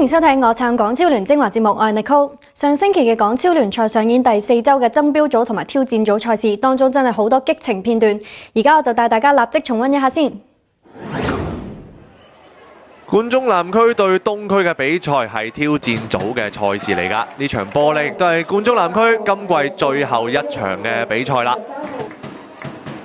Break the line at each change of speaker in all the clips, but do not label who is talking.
迎收睇我撐港超聯精華節目，我係 Nicole。上星期嘅港超聯賽上演第4週嘅爭標組同埋挑戰組賽事，當中真係好多激情片段。而家我就帶大家立即重溫一下先。
冠忠南區對東區嘅比賽係挑戰組嘅賽事嚟㗎，呢場波呢亦都係冠忠南區今季最後一場嘅比賽啦。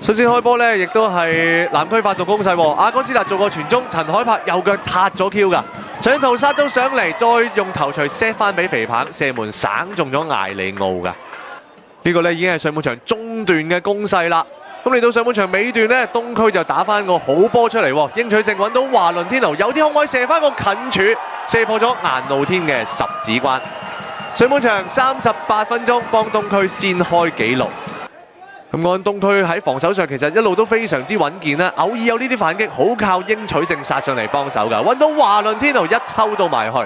率先開波呢，亦都係南區發動攻勢喎。阿哥斯達做個傳中，陳海柏右腳撻咗 Q 㗎，想屠殺到上嚟，再用頭槌 set 翻俾肥棒，射門省中咗艾利奧㗎。呢個呢已經係上半場中段嘅攻勢啦。咁嚟到上半場尾段呢，東區就打翻個好波出嚟喎，應取勝揾到華倫天奴有啲空位射翻個近柱，射破咗顏怒天嘅十指關。上半場38分鐘幫東區先開紀錄。咁按東區喺防守上其實一路都非常之穩健啦，偶爾有呢啲反擊，好靠應取勝殺上嚟幫手㗎，揾到華倫天奴一抽到埋去，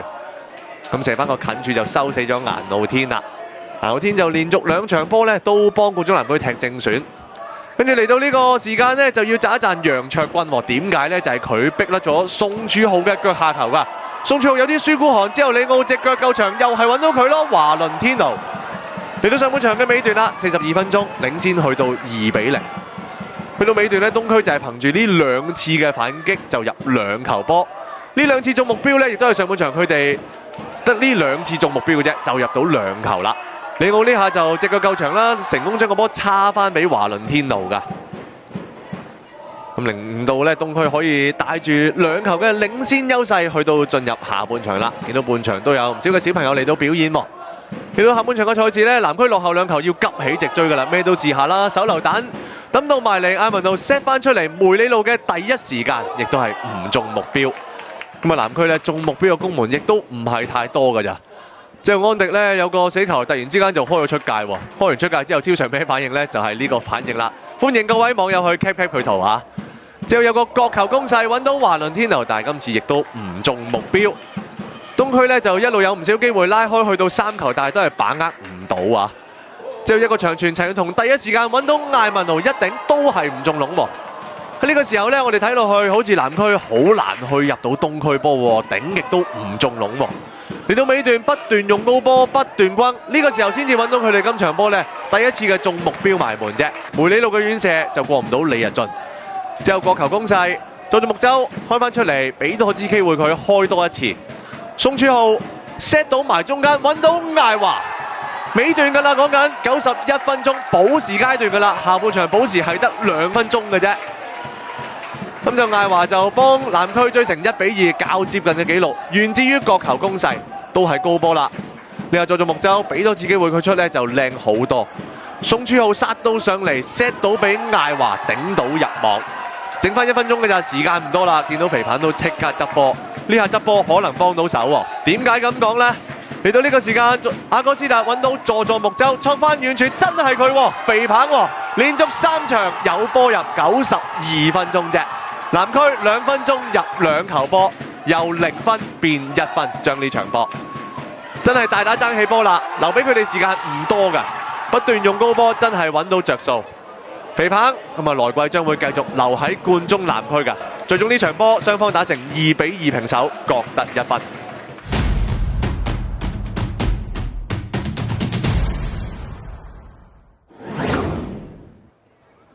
咁射翻個近柱就收死咗顏怒天啦。顏怒天就連續2場波呢都幫冠忠南區踢正選。跟住嚟到呢個時間呢，就要讚一讚楊卓君喎。點解呢？就係佢逼甩咗宋柱浩嘅腳下球㗎。宋柱浩有啲輸孤寒之後，李奧隻腳夠長，又係揾到佢咯。華倫天奴嚟到上半場嘅尾段啦，42分鐘領先去到2-0。去到尾段呢，東區就係憑住呢2次嘅反擊就入2球波。呢2次中目標呢，亦都係上半場佢哋得呢2次中目標嘅啫，就入到2球啦。李奧呢下就隻腳夠長啦，成功將個波叉翻俾華倫天奴㗎，咁令到咧東區可以帶住2球嘅領先優勢去到進入下半場啦。見到半場都有唔少嘅小朋友嚟到表演喎。嚟到下半場嘅賽事咧，南區落後2球要急起直追㗎啦，咩都試下啦，手榴彈抌到埋嚟，艾文路 set 翻出嚟，梅里路嘅第一時間亦都係唔中目標。咁啊南區咧中目標嘅攻門亦都唔係太多㗎咋。之後安迪咧有個死球，突然之間就開咗出界喎。開完出界之後，超常咩反應呢？就係呢個反應啦。歡迎各位網友去 cap 佢圖嚇。之後有個角球攻勢揾到華倫天奴，但係今次亦都唔中目標。東區呢就一路有唔少機會拉開去到3球，但係都係把握唔到啊。之後一個長傳陳同第一時間揾到艾文奴一頂，都係唔中籠喎。喺呢個時候呢，我哋睇落去好似南區好難去入到東區波喎，頂極都唔中籠喎。嚟到尾段不斷用高波不斷轟，呢個時候先至揾到佢哋今場波呢第一次嘅中目標埋門啫。梅里路嘅遠射就過唔到李日俊，之後角球攻勢，到咗木洲開翻出嚟，俾多支機會佢開多一次。宋柱浩 set 到埋中間揾到艾華，尾段㗎啦，講緊91分鐘補時階段㗎啦，下半場補時係得2分鐘嘅啫。咁就艾華就幫南區追成1-2，較接近嘅紀錄，源自於角球攻勢，都係高波啦。你又做咗木洲，俾多次機會佢出呢，就靚好多。宋柱浩殺到上嚟 set 到俾艾華頂到入網，剩翻1分鐘嘅咋，時間唔多啦。見到肥棒都即刻執波，呢下執波可能幫到手喎。點解咁講呢？嚟到呢個時間，阿哥斯達揾到助木洲，創翻遠處，真係佢喎，肥棒喎，連續3場有波入，92分鐘啫。南區2分鐘入2球波，由0分變1分，將呢場波真係大打爭氣波啦！留俾佢哋時間唔多㗎，不斷用高波真係揾到着數。肥棒咁啊，來季將會繼續留喺冠忠南區㗎。最終呢場波雙方打成2-2平手，各得1分。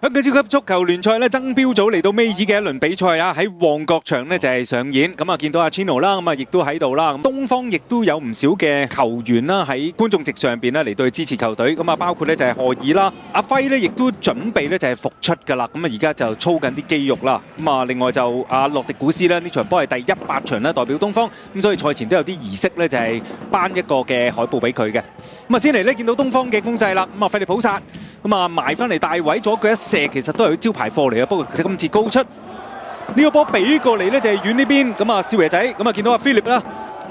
香港超級足球聯賽咧爭標組嚟到尾二嘅一輪比賽啊，喺旺角場咧就係上演。咁啊見到阿 Chino 啦，咁啊亦都喺度啦。咁東方亦都有唔少嘅球員啦喺觀眾席上邊咧嚟到去支持球隊。咁啊包括咧就係何爾啦，阿輝咧亦都準備咧就係復出㗎啦。咁啊而家就操緊啲肌肉啦。咁啊另外就阿洛迪古斯咧呢場波係第100場咧代表東方，咁所以賽前都有啲儀式咧就係頒一個嘅海報俾佢嘅。咁啊先嚟咧見到東方嘅攻勢啦。咁啊費利普薩咁啊埋翻嚟大位左腳一射，其實都係佢招牌貨嚟嘅，不過今次高出呢個波俾過嚟呢就係遠呢邊。咁啊少爺仔咁啊見到阿菲力啦，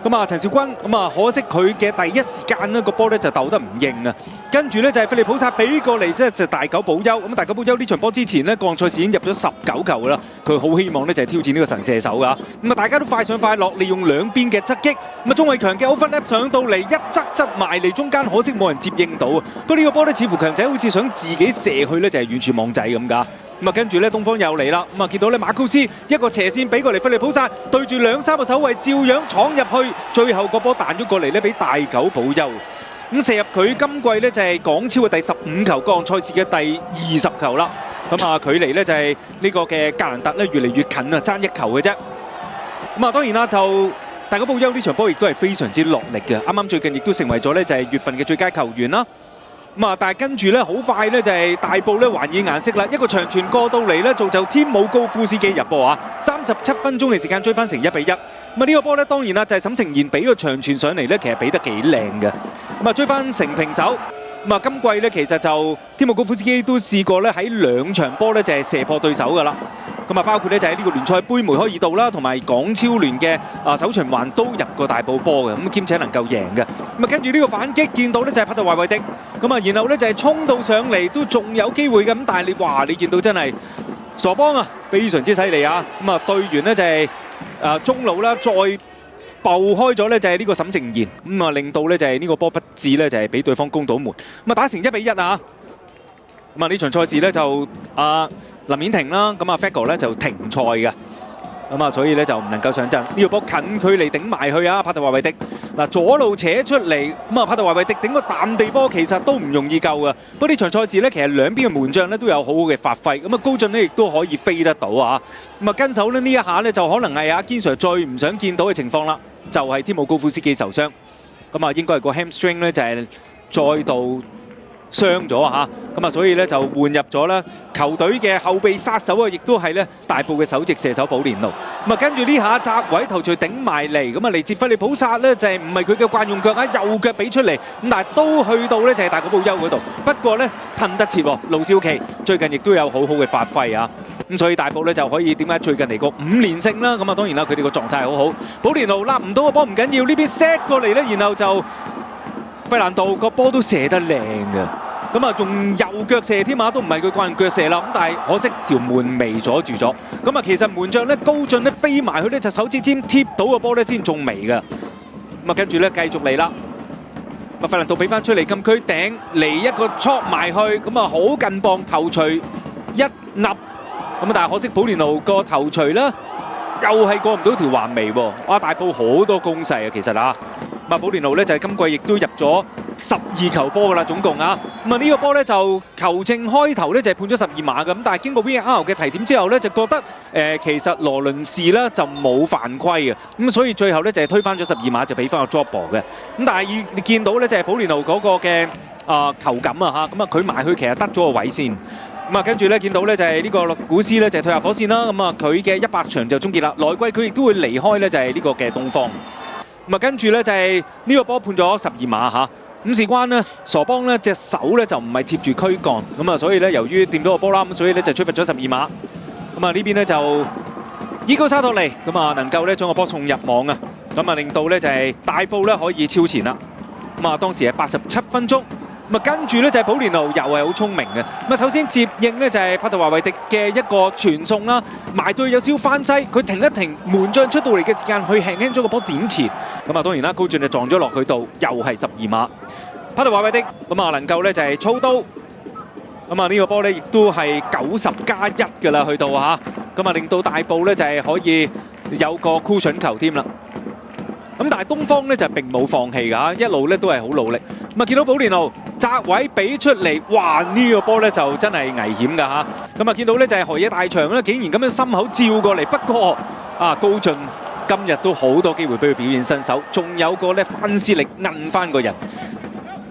咁啊陳兆軍咁啊可惜佢嘅第一時間呢個波呢就鬥得唔應啊，跟住呢就係費利普薩俾過嚟，即係大九保休。咁大九保休呢場波之前呢，國際賽事已經入咗19球噶啦，佢好希望呢就係挑戰呢個神射手噶。咁啊大家都快上快落，利用兩邊嘅側擊。咁啊鍾偉強嘅 overlap 上到嚟一側埋嚟中間，可惜冇人接應到啊。不過呢個波呢似乎強仔好似想自己射去呢，就係遠處網仔咁噶。咁啊跟住咧東方又嚟啦，咁啊見到咧馬高斯一個斜線俾過嚟菲利普薩，對住兩三個守衛照樣闖入去，最後個波彈咗過嚟咧俾大狗保休。咁射入佢今季咧就係港超嘅第15球，各項賽事嘅第20球啦。咁啊距離咧就係呢個嘅格蘭特咧越嚟越近啊，爭1球嘅啫。咁啊當然啦就。大狗保休呢場波亦都係非常之落力嘅，啱啱最近亦都成為咗咧就係月份嘅最佳球員啦。咁啊，但係跟住咧好快咧就係大埔咧還以顏色啦，一個長傳過到嚟咧造就天姆高夫斯基入波啊！37分鐘嘅時間追翻成1-1。咁啊呢個波咧當然啦就係沈晴賢俾個長傳上嚟咧，其實俾得幾靚嘅。咁啊追翻成平手。咁啊今季咧其實就天姆高夫斯基都試過咧喺2場波咧就係射破對手㗎啦。咁啊，包括咧就喺呢個聯賽杯梅開二度啦，同埋港超聯嘅首循環都入過大埔波嘅，咁兼且能夠贏嘅。咁啊，跟住呢個反擊見到咧就係帕特華維迪，咁啊，然後咧就係衝到上嚟都仲有機會嘅，咁但係你見到真係傻幫啊，非常之犀利啊！咁啊，隊員呢就係中路啦，再爆開咗咧就係呢個沈晴賢，咁啊令到咧就係呢個波不至咧就係俾對方攻到門，咁啊打成1-1啊！咁啊呢場賽事咧就林顯廷啦，咁啊 Fago 咧就停賽嘅，咁啊所以咧就唔能夠上陣。呢個波近距離頂埋去啊，帕特華維迪嗱左路扯出嚟，咁啊帕特華維迪頂個彈地波其實都唔容易救嘅。不過呢場賽事咧其實兩邊嘅門將咧都有好好嘅發揮，咁啊高進咧亦都可以飛得到啊。咁啊跟手咧呢一下咧就可能係阿堅 Sir 最唔想見到嘅情況啦，就係天姆高夫斯基受傷，咁啊應該係個 hamstring 咧就係再度傷咗嚇，咁啊所以咧就換入咗啦球隊嘅後備殺手啊，亦都係咧大埔嘅首席射手保連奴。咁啊跟住呢下窄位頭槌頂埋嚟，咁啊嚟自菲利普薩咧就係唔係佢嘅慣用腳啊，右腳俾出嚟，咁但係都去到咧就係大狗保休嗰度。不過咧褪得切喎，盧少奇最近亦都有好好嘅發揮啊。咁所以大埔咧就可以點解最近嚟個5連勝啦？咁啊當然啦，佢哋個狀態好好。保連奴揦唔到個波唔緊要，呢邊 set 過嚟咧，然後就費蘭道個波都射得靚嘅，咁啊用右腳射添啊，都唔係佢慣用腳射啦。咁但係可惜條門楣阻住咗。咁啊其實門將咧高進咧飛埋去咧就手指尖貼到個波咧先中楣嘅。咁啊跟住咧繼續嚟啦。費蘭道俾翻出嚟禁區頂嚟一個戳埋去，咁啊好近磅頭槌一粒。咁但係可惜保連奴個頭槌啦，又係過唔到條橫楣喎。哇！大埔好多攻勢啊，其實啊。咁啊，保連奴咧就係今季亦都入咗12球波噶啦，總共啊。咁啊呢個波咧就球證開頭咧就係判咗12碼嘅，咁但係經過 VAR 嘅提點之後咧就覺得其實羅倫士咧就冇犯規嘅，咁所以最後咧就係推翻咗12碼就俾翻個 drop ball 嘅。咁但係你見到咧就係保連奴嗰個嘅球感啊嚇，咁啊佢埋去其實得咗個位先。咁啊，跟住咧見到咧就係呢個洛古斯咧就係退下火線啦。咁啊，佢嘅100場就終結啦。來季佢亦都會離開咧就係呢個嘅東方。咁啊，跟住咧就係呢個波判咗12碼嚇。咁事關呢，傻邦咧隻手咧就唔係貼住軀幹，咁啊所以咧由於掂到個波啦，咁所以咧就吹罰咗12碼。咁啊呢邊咧就伊高沙托尼咁啊能夠咧將個波送入網啊，咁啊令到咧就係大埔咧可以超前啦。咁啊當時係87分鐘。咁啊跟住咧就係保連奴又係好聰明嘅。咁啊首先接應咧就係帕特華維迪嘅一個傳送啦，埋對有少少翻西，佢停一停，門將出到嚟嘅時間，佢輕輕將個波點前。咁啊當然啦，高進就撞咗落佢度，又係12碼。帕特華維迪咁啊能夠咧就係操刀。咁啊呢個波咧亦都係90+1㗎啦，去到嚇。咁啊令到大埔咧就係可以有個 cushion 球添啦。咁但係東方咧就並冇放棄㗎，一路咧都係好努力。咁啊見到保連奴窄位俾出嚟，哇！呢個波咧就真係危險㗎嚇。咁啊見到咧就係河野大翔咧，竟然咁樣心口照過嚟。不過啊高進今日都好多機會俾佢表現身手，仲有個咧翻施力摁翻個人。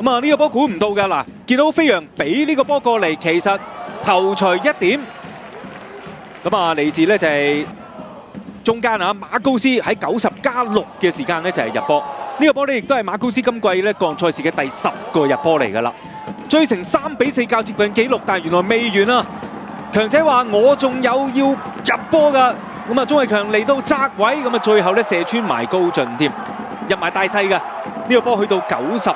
咁啊呢個波估唔到㗎嗱，見到飛揚俾呢個波過嚟，其實頭槌1點。咁啊嚟自咧就係中間啊，馬高斯喺90+6嘅時間咧就係入波。呢個波咧亦都係馬高斯今季咧各項賽事嘅第10個入波嚟㗎啦，追成3-4較接近紀錄，但係原來未完啊！強仔話我仲有要入波㗎，咁啊鍾偉強嚟到窄位，咁啊最後咧射穿埋高進添，入埋大細㗎。呢個波去到90+8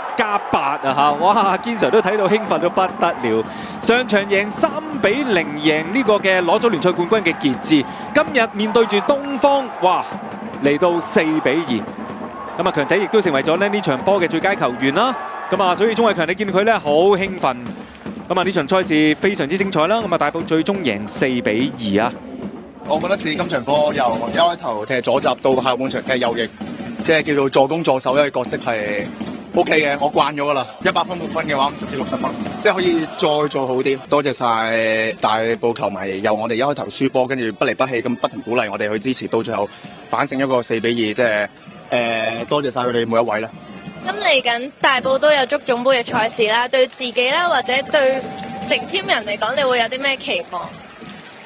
啊嚇！哇，堅 Sir 都睇到興奮到不得了。上場贏3-0贏呢個嘅攞咗聯賽冠軍嘅傑志，今日面對住東方，哇嚟到4-2。咁啊強仔亦都成為咗呢場波嘅最佳球員啦。咁啊所以鍾偉強你見到佢咧好興奮。咁啊呢場賽事非常之精彩啦，咁啊大埔最終贏4-2啊！
我覺得自己今場波由一開頭踢左閘到下半場踢右翼，即係叫做助攻助手一個角色係 OK 嘅，我慣咗噶啦。100分滿分嘅話，50至60分，即係可以再做好啲。多謝晒大埔球迷，由我哋一開頭輸波，跟住不離不棄咁不停鼓勵我哋去支持，到最後反勝一個4-2，即係多謝晒佢哋每一位啦。
咁嚟緊大埔都有足總杯嘅賽事啦，對自己啦或者對成 team 人嚟講，你會有啲咩期望？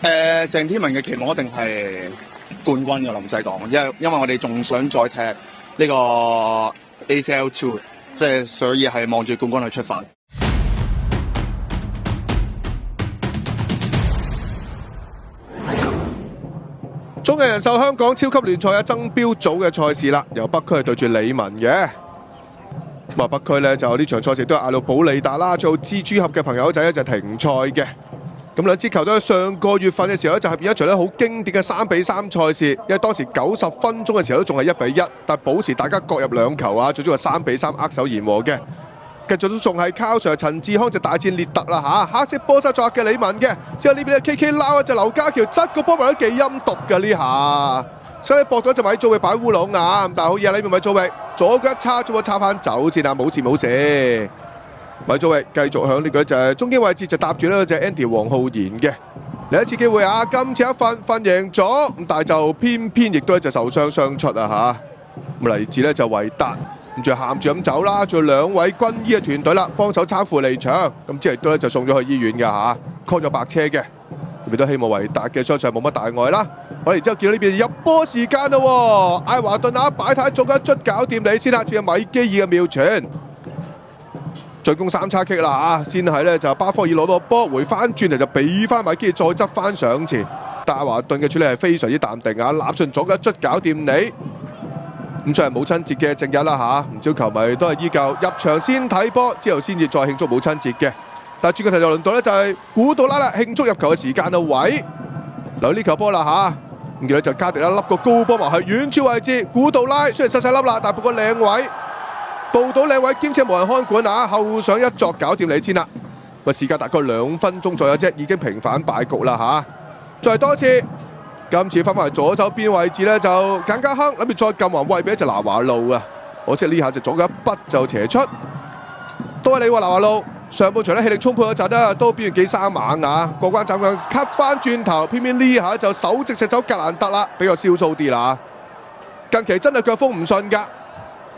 成 team 人嘅期望一定係冠軍㗎啦，唔使講，因為我哋仲想再踢呢個 ACL2，即係所以係望住冠軍去出發。
中銀人壽香港超級聯賽嘅爭標組嘅賽事啦，由北區係對住理文嘅。咁啊，北區咧就呢場賽事都係嗌到保利達啦，做蜘蛛俠嘅朋友仔咧就停賽嘅。咁兩支球隊上個月份嘅時候咧就係變一場咧好經典嘅3-3賽事，因為當時90分鐘嘅時候都仲係1-1，但保持大家各入2球啊，最終係3-3握手言和嘅。繼續都仲係靠 Sir 陳志康就大戰列特啦嚇，黑色波衫作客嘅李文嘅，之後呢邊咧 KK 撈就劉家橋質個波埋都幾陰毒嘅呢下，所以搏咗就米祖域擺烏龍啊，但係好嘢呢邊米祖域左腳一叉，左腳叉翻走先啊，冇事冇事。米祖域繼續響呢個就係中間位置就搭住呢隻 Andy 黃浩然嘅，另一次機會啊，今次一份贏咗，咁但係就偏偏亦都係就受傷傷出啊嚇，咁嚟自呢就維達。咁就喊住咁走啦，仲有2位軍醫嘅團隊啦，幫手參扶離場。咁之後亦都咧就送咗去醫院嘅嚇 ，call 咗白車嘅。亦都希望維達嘅傷勢冇乜大礙啦。好，然之後見到呢邊入波時間啦喎，艾華頓啊擺太中一捽搞掂你先啦，仲有米基爾嘅妙傳，進攻3叉戟啦嚇，先係咧就巴科爾攞到波，回翻轉嚟就俾翻米基爾再執翻上前，但艾華頓嘅處理係非常之淡定啊，立順左一捽搞掂你。咁就係母親節嘅正日啦嚇，唔少球迷都係依舊入場先睇波，之後先至再慶祝母親節嘅。但係轉個頭就輪到咧就係古杜拉啦，慶祝入球嘅時間啊位，留呢球波啦嚇，咁見到就加迪拉粒個高波埋去遠處位置，古杜拉雖然細細粒啦，但係不過靚位，報到靚位兼且無人看管啊，後上一作搞掂你先啦。個時間大概2分鐘左右啫，已經平反敗局啦嚇。再多次。今次翻返嚟左手邊位置咧，就簡家亨諗住再撳橫喂俾一隻拿華路啊！可惜呢下就左腳一筆就斜出，都係你話拿華路上半場咧氣力充沛嗰陣咧，都表現幾生猛啊！過關斬將吸翻轉頭，偏偏呢下就首席射手格蘭特啦，比較消粗啲啦。近期真係腳風唔順㗎。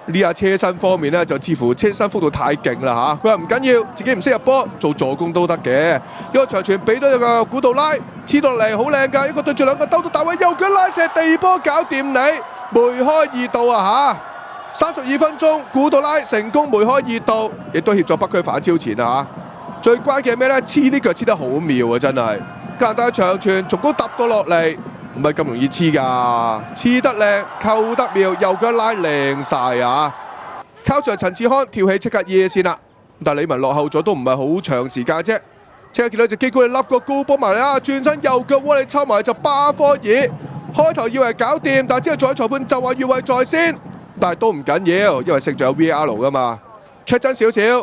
呢下車身方面咧，就似乎車身幅度太勁啦嚇。佢話唔緊要，自己唔識入波，做助攻都得嘅。一個長傳俾到一個古杜拉，黐落嚟好靚㗎。一個對住兩個兜到大位，右腳拉射地波搞掂你，梅開2度啊嚇！32分鐘，古杜拉成功梅開2度，亦都協助北區反超前啊嚇。最關鍵係咩咧？黐啲腳黐得好妙啊，真係。格蘭特長傳從高揼到落嚟。唔係咁容易黐㗎，黐得靚，扣得妙，右腳拉靚晒啊！靠住陳志康跳起即刻耶先啦，但係李文落後咗都唔係好長時間啫。即刻見到隻基高你笠個高波埋嚟啦，轉身右腳窩你抽埋就巴科爾，開頭以為搞掂，但係之後再裁判就話越位在先，但係都唔緊要，因為勝在有 VAR 㗎嘛。check 真少少，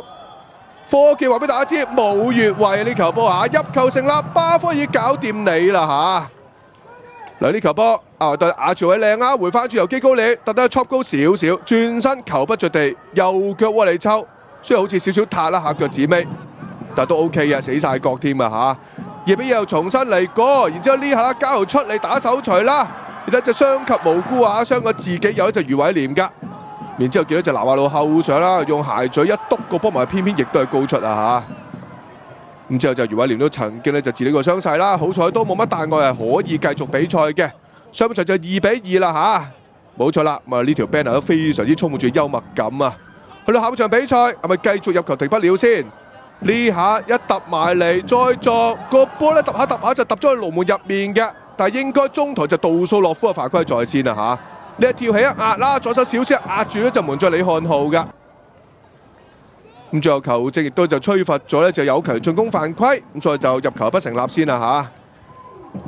科技話俾大家知冇越位呢球波嚇，入球成立，巴科爾搞掂你啦嚇！嗱呢球波啊對亞朝偉靚啊，回翻轉由基高里特登戳高少少，轉身球不着地，右腳窩你抽，雖然好似少少塌啦下腳趾尾，但都 OK 啊，死晒角添啊嚇！2比2又重新嚟過，然之後呢下交頭出嚟打手錘啦，而家隻傷及無辜啊，傷過自己有一隻余偉廉㗎，然之後見到隻拿華路後上啦，用鞋嘴一篤個波埋，偏偏亦都係高出啊嚇！咁之後就余偉廉都曾經咧就治理過傷勢啦，好彩都冇乜大礙，係可以繼續比賽嘅。上半場就2比2啦嚇，冇錯啦。咁啊呢條 banner 都非常之充滿住幽默感啊！去到下半場比賽係咪繼續入球停不了先？呢下一揼埋嚟再撞個波咧，揼下就揼咗去龍門入面嘅，但係應該中途就杜素洛夫嘅犯規在先啊嚇！呢一跳起一壓啦，左手少少壓住咗就門將李漢浩㗎。咁最後球證亦都就吹罰咗咧，就有球進攻犯規，咁所以就入球不成立先啦嚇。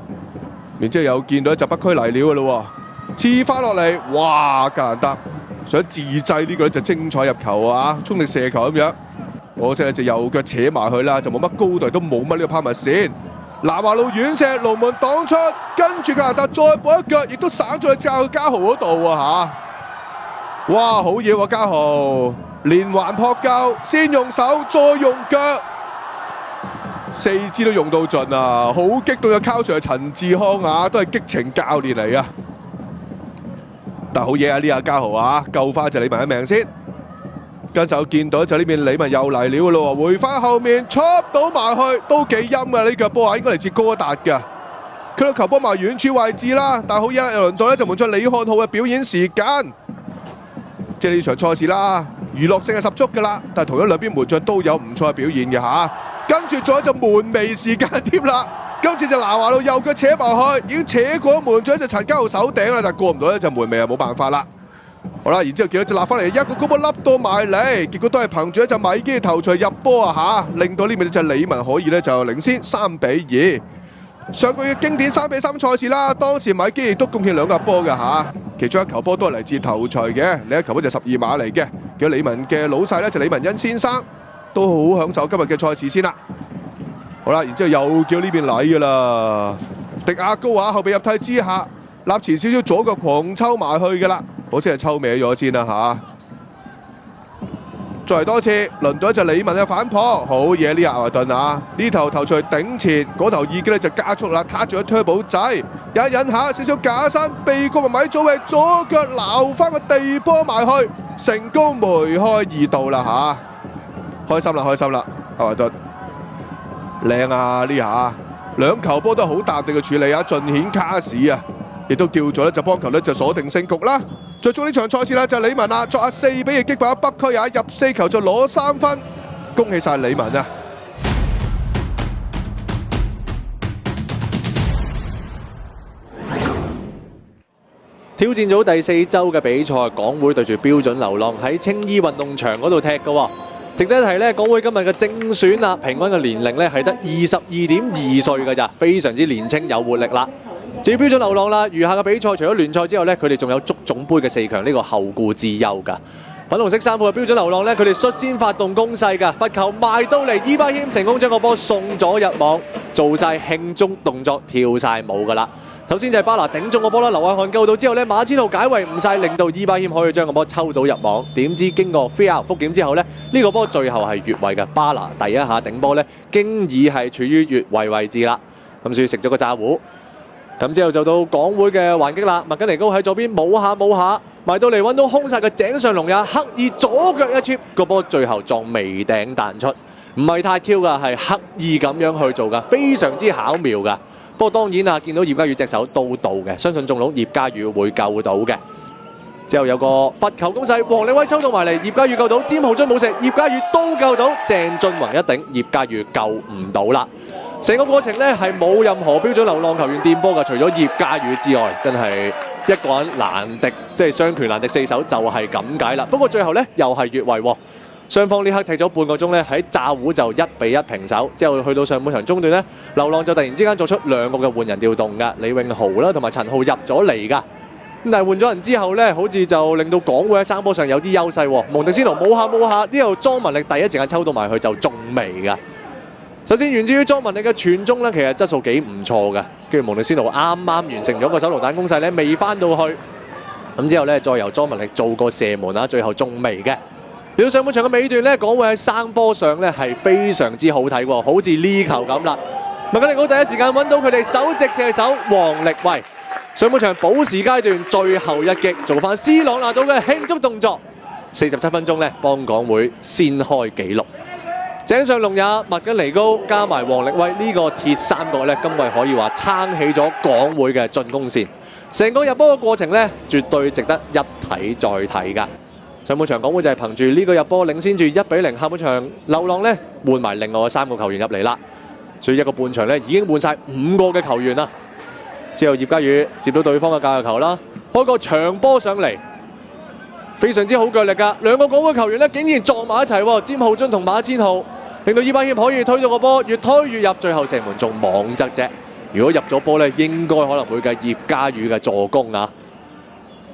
然之後又見到就北區嚟了嘅咯喎，黐翻落嚟，哇！格蘭特想自製呢個咧就精彩入球啊，衝力射球咁樣。可惜咧就右腳扯埋去啦，就冇乜高度，亦都冇乜呢個拋物線。南華路遠射，龍門擋出，跟住加拿大再補一腳，亦都省咗去炸去家豪嗰度啊嚇！哇，好嘢喎家豪，連環撲救，先用手再用腳。4支都用到盡啊！好激動嘅靠 Sir 係陳志康啊，都係激情教練嚟啊！但好嘢啊！呢下家豪啊，救翻就李文一命先。跟住見到就呢邊李文又嚟了嘅咯喎，回翻後面 chop 到埋去，都幾陰㗎呢腳波啊！應該嚟自高一達㗎。佢個球波埋遠處位置啦，但好嘢啦！又輪到咧就換咗李漢浩嘅表演時間。即係呢場賽事啦，娛樂性係十足㗎啦，但係同樣兩邊門將都有唔錯嘅表現嘅嚇。跟住仲有就門楣時間添啦，今次就南華路右腳扯埋去，已經扯過門將就陳家豪手頂啦，但係過唔到呢就門楣啊冇辦法啦。好啦，然之後見到就立翻嚟，一個高波笠到埋嚟，結果都係憑住一隻米基頭槌入波啊嚇，令到呢邊就李文可以呢就領先3-2。上個月經典3-3賽事啦，當時米基亦都貢獻2個波嘅嚇，其中一球波都係嚟自頭槌嘅，另一球波就12碼嚟嘅。叫李文嘅老細呢就李文恩先生。都好享受今日嘅賽事先啦。好啦，然之後又叫呢邊嚟㗎啦。迪亞高華後備入替之下，立前少少左腳狂抽埋去㗎啦，好似係抽歪咗先啦嚇。再嚟多次，輪到一隻李文嘅反撲，好嘢呢亞華頓啊！呢頭頭槌頂前，嗰頭已經咧就加速啦，卡住咗 turbo 仔，引下少少假身，被過埋米祖域左腳撈翻個地波埋去，成功梅開2度啦嚇。開心啦，開心啦！阿華頓靚啊呢下，兩球波都好淡定嘅處理啊，盡顯卡士啊，亦都叫咗咧就幫球咧就鎖定勝局啦。最終呢場賽事啦就李文啊，作下4-2擊敗北區啊，入4球就攞3分，恭喜晒李文啊！
挑戰組第4週嘅比賽，港會對住標準流浪喺青衣運動場嗰度踢嘅喎。值得一提咧，港會今日嘅正選啊，平均嘅年齡咧係得22.2歲㗎咋，非常之年青有活力啦。至於標準流浪啦，餘下嘅比賽除咗聯賽之後咧，佢哋仲有足總杯嘅4強呢個後顧之憂㗎。粉紅色衫褲嘅標準流浪咧，佢哋率先發動攻勢㗎，罰球埋到嚟，伊巴謙成功將個波送咗入網，做晒慶祝動作，跳晒舞㗎啦。首先就係巴拿頂中個波啦，劉偉漢救到之後咧，馬千浩解圍唔晒，令到伊巴謙可以將個波抽到入網。點知經過 VAR 覆檢之後咧，呢個波最後係越位嘅。巴拿第一下頂波咧，經已係處於越位位置啦，咁所以食咗個炸糊。咁之後就到港會嘅還擊啦，麥根尼高喺左邊冇下，埋到嚟揾到空曬嘅井上龍也刻意左腳一 chip， 個波最後撞微頂彈出，唔係太 Q 㗎，係刻意咁樣去做㗎，非常之巧妙㗎。不過當然啊，見到葉家宇隻手都到嘅，相信中籠葉家宇會救到嘅。之後有個罰球攻勢，黃力威抽到埋嚟，葉家宇救到，詹浩津冇射，葉家宇都救到，鄭俊宏一頂，葉家宇救唔到啦。成個過程呢係冇任何標準流浪球員掂波㗎，除咗葉家宇之外，真係一個人難敵，即係雙拳難敵4手，就係咁解啦。不過最後呢又係越位喎。雙方呢刻踢咗半個鐘咧，喺炸糊就1-1平手。之後去到上半場中段咧，流浪就突然之間作出2個嘅換人調動㗎，李永豪啦同埋陳浩入咗嚟㗎。咁但係換咗人之後咧，好似就令到港會喺生波上有啲優勢喎。蒙迪斯奴冇下，呢度莊文力第一時間抽到埋去就中楣㗎。首先源自於莊文力嘅傳中咧，其實質素幾唔錯㗎。跟住蒙迪斯奴啱完成咗個手榴彈攻勢咧，未翻到去。咁之後咧，再由莊文力做個射門啊，最後中楣嘅。嚟到上半場嘅尾段咧，港會喺生波上咧係非常之好睇喎，好似呢球咁啦。麥根尼高第一時間揾到佢哋首席射手黃力威，上半場補時階段最後一擊，做翻斯朗拿度嘅慶祝動作。47分鐘咧，幫港會先開紀錄。井上龍也、麥根尼高加埋黃力威呢個鐵三角咧，今季可以話撐起咗港會嘅進攻線。成個入波嘅過程咧，絕對值得一睇再睇㗎。上半場港會就係憑住呢個入波領先住1-0，下半場流浪咧換埋另外3個球員入嚟啦，所以一個半場咧已經換晒5個嘅球員啦。之後葉家宇接到對方嘅界球啦，開個長波上嚟，非常之好腳力㗎。2個港會球員咧竟然撞埋一齊喎，詹浩津同馬千浩，令到伊巴謙可以推到個波越推越入，最後射門仲網側啫。如果入咗波咧，應該可能會計葉家宇嘅助攻啊。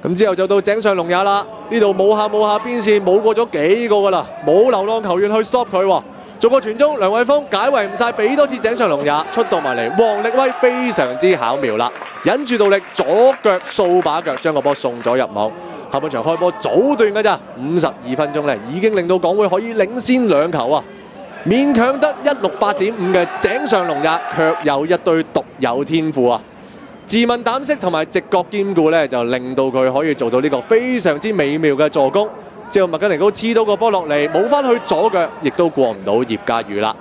咁咁之後就到井上龍也啦，呢度冇下邊線，冇過咗幾個噶啦，冇流浪球員去 stop 佢喎。做個傳中，梁偉峰解圍唔晒，俾多次井上龍也出到埋嚟，王力威非常之巧妙啦，忍住道力左腳掃把腳將個波送咗入網。下半場開波早段㗎咋，52分鐘咧已經令到港會可以領先2球啊！勉強得168.5嘅井上龍也，卻有一對獨有天賦啊！自問膽識同埋直覺兼顧咧，就令到佢可以做到呢個非常之美妙嘅助攻。之後麥根尼高黐到個波落嚟，冇翻去左腳，亦都過唔到葉家宇啦。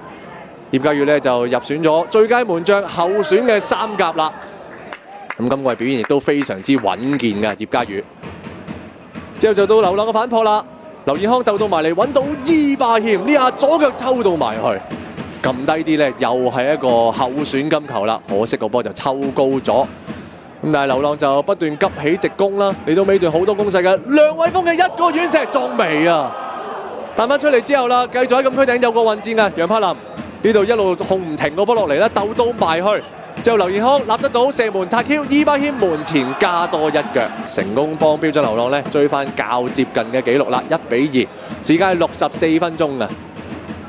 葉家宇咧就入選咗最佳門將候選嘅3甲啦。咁今季表現亦都非常之穩健嘅葉家宇。之後就到流浪嘅反撲啦，劉彥康鬥到埋嚟揾到伊巴謙，呢下左腳抽到埋去，撳低啲咧又係一個候選金球啦，可惜個波就抽高咗。咁但係流浪就不斷急起直攻啦，嚟到尾段好多攻勢嘅梁偉峰嘅一個遠射撞尾啊！彈翻出嚟之後啦，繼續喺禁區頂有個混戰啊，楊柏林呢度一路控唔停個波落嚟啦，鬥到埋去。之後劉彥康立得到射門塔 Q， 伊巴謙門前加多一腳，成功幫標準流浪咧追翻較接近嘅紀錄啦，1-2，時間係64分鐘啊！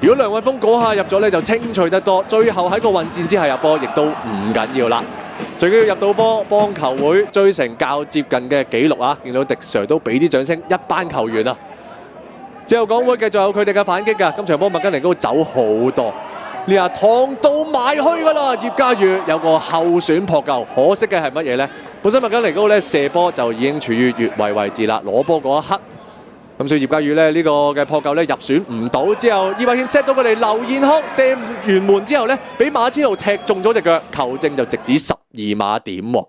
如果梁偉峰嗰下入咗咧就清脆得多，最後喺個混戰之下入波亦都唔緊要啦。最緊要入到波，幫球會追成較接近嘅紀錄啊！見到迪 Sir 都俾啲掌聲，一班球員啊！之後港會繼續有佢哋嘅反擊㗎，今場波麥根尼高走好多。呢下趟到埋去㗎啦，葉家宇有個後選撲救，可惜嘅係乜嘢呢？本身麥根尼高咧射波就已經處於越位位置啦，攞波嗰一刻，咁所以葉家宇咧呢個嘅撲救咧入選唔到，之後伊巴謙 set 到佢哋劉彥康射完門之後咧，俾馬千豪踢中咗隻腳，球證就直指12碼點喎。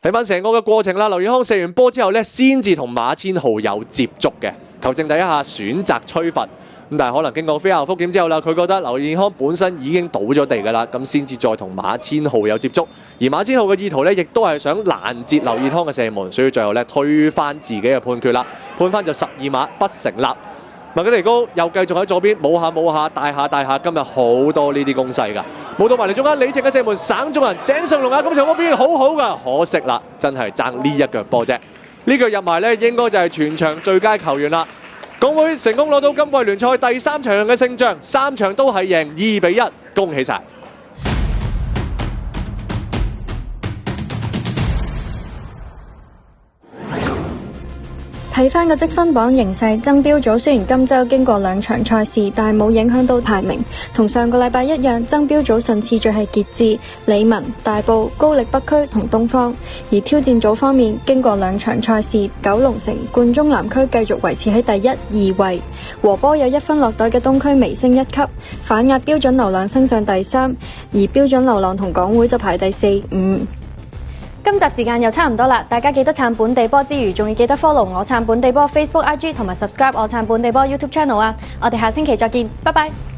睇翻成個嘅過程啦，劉彥康射完波之後咧，先至同馬千豪有接觸嘅，球證第一下選擇吹罰。咁但係可能經過飛效覆檢之後啦，佢覺得劉彥康本身已經倒咗地㗎啦，咁先至再同馬千豪有接觸。而馬千豪嘅意圖咧，亦都係想攔截劉彥康嘅射門，所以最後咧推翻自己嘅判決啦，判翻就12碼不成立。麥根尼高又繼續喺左邊冇下大下，今日好多呢啲攻勢㗎，冇到埋嚟中間李靜嘅射門省中人，井上龍也咁場波表現好㗎，可惜啦，真係爭呢一腳波啫，呢腳入埋咧應該就係全場最佳球員啦。港會成功攞到今季聯賽第3場嘅勝仗，3場都係贏2-1，恭喜晒！
睇翻個積分榜形勢，爭標組雖然今週經過2場賽事，但係冇影響到排名。同上個禮拜一樣，爭標組順次序係傑志、理文、大埔、高力北區同東方。而挑戰組方面，經過2場賽事，九龍城、冠忠南區繼續維持喺第1、2位，和波有1分落袋嘅東區微升1級，反壓標準流浪升上第3，而標準流浪同港會就排第4、5。今集時間又差唔多啦，大家記得撐本地波之餘，仲要記得 follow 我撐本地波 Facebook、IG 同埋 subscribe 我撐本地波 YouTube channel 啊！我哋下星期再見，拜拜。